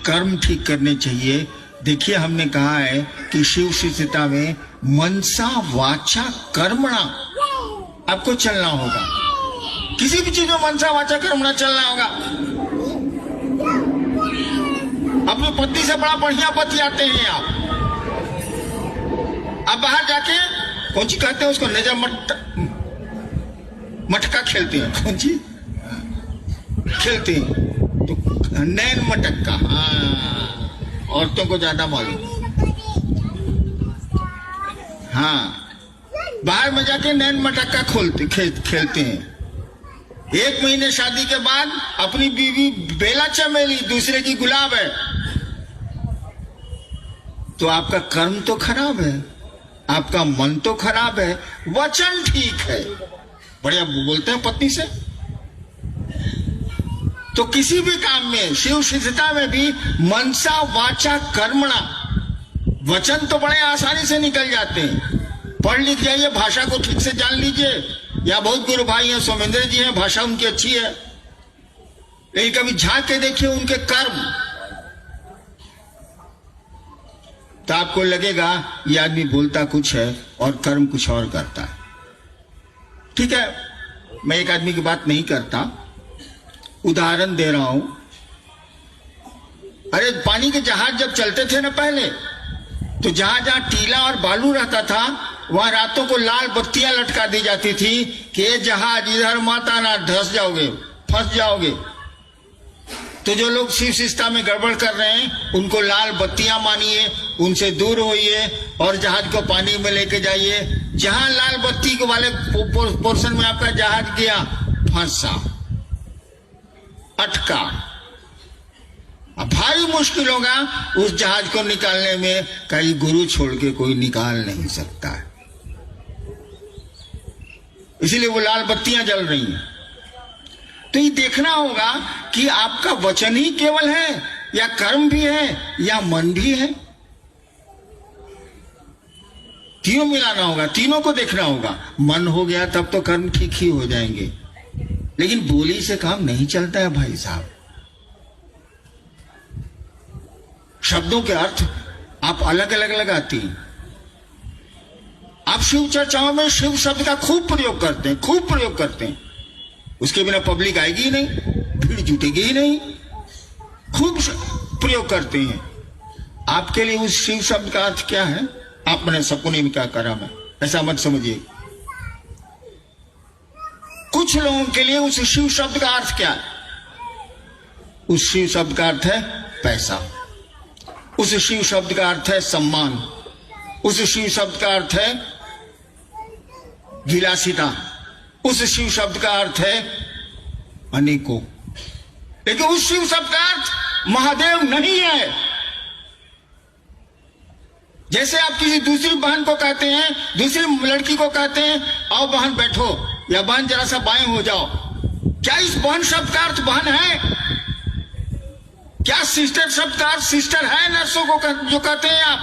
कर्म ठीक करने चाहिए। देखिए, हमने कहा है कि शिव शिष्यता में मनसा वाचा कर्मणा आपको चलना होगा। किसी भी चीज में मनसा वाचा कर्मणा चलना होगा। अपनी पत्नी से बड़ा बढ़िया बतियाते हैं आप बाहर जाके कौन सी कहते हैं उसको, नजर मटका खेलते हैं, कौन सी खेलते हैं तो नैन मटक्का। हाँ, औरतों को ज्यादा मालूम। हाँ, बाहर में जाके नैन मटक्का खेलते हैं। 1 महीने शादी के बाद अपनी बीवी बेला चमेली, दूसरे की गुलाब है, तो आपका कर्म तो खराब है, आपका मन तो खराब है, वचन ठीक है, बढ़िया बोलते हैं पत्नी से। तो किसी भी काम में, शिव शिष्यता में भी मनसा वाचा कर्मणा, वचन तो बड़े आसानी से निकल जाते हैं। पढ़ लिख जाइए, भाषा को ठीक से जान लीजिए, या बहुत गुरु भाई हैं, सोमेंद्र जी हैं, भाषा उनकी अच्छी है, लेकिन कभी झांक के देखिए उनके कर्म, तो आपको लगेगा ये आदमी बोलता कुछ है और कर्म कुछ और करता है। ठीक है, मैं एक आदमी की बात नहीं करता, उदाहरण दे रहा हूं। अरे पानी के जहाज जब चलते थे ना पहले, तो जहां जहां टीला और बालू रहता था वहां रातों को लाल बत्तियां लटका दी जाती थी कि ये जहाज इधर मत आना, धंस जाओगे, फंस जाओगे। तो जो लोग शिव शिष्यता में गड़बड़ कर रहे हैं उनको लाल बत्तियां मानिए, उनसे दूर होइए और जहाज को पानी में लेके जाइए। जहां लाल बत्ती के वाले पोर्शन में आपका जहाज गया, फंसा, अटका, अब भारी मुश्किल होगा उस जहाज को निकालने में। कई गुरु छोड़ के कोई निकाल नहीं सकता है, इसीलिए वो लाल बत्तियां जल रही हैं। तो ये देखना होगा कि आपका वचन ही केवल है या कर्म भी है या मन भी है। तीनों मिलाना होगा, तीनों को देखना होगा। मन हो गया तब तो कर्म ठीक ही हो जाएंगे, लेकिन बोली से काम नहीं चलता है भाई साहब। शब्दों के अर्थ आप अलग अलग लगाती हैं। आप शिव चर्चाओं में शिव शब्द का खूब प्रयोग करते हैं, खूब प्रयोग करते हैं। उसके बिना पब्लिक आएगी ही नहीं, भीड़ जुटेगी ही नहीं। खूब प्रयोग करते हैं। आपके लिए उस शिव शब्द का अर्थ क्या है? आपने सपने में क्या करा, मैं ऐसा मत समझिए। कुछ लोगों के लिए उस शिव शब्द का अर्थ क्या है? उस शिव शब्द का अर्थ है पैसा, उस शिव शब्द का अर्थ है सम्मान, उस शिव शब्द का अर्थ है विलासिता, उस शिव शब्द का अर्थ है अनेकों। लेकिन उस शिव शब्द का अर्थ महादेव नहीं है। जैसे आप किसी दूसरी बहन को कहते हैं, दूसरी लड़की को कहते हैं, आओ बहन बैठो, या बहन जरा सा बाएं हो जाओ, क्या इस बहन शब्द का अर्थ बहन है? क्या सिस्टर शब्द का अर्थ सिस्टर है नर्सों को जो कहते हैं आप?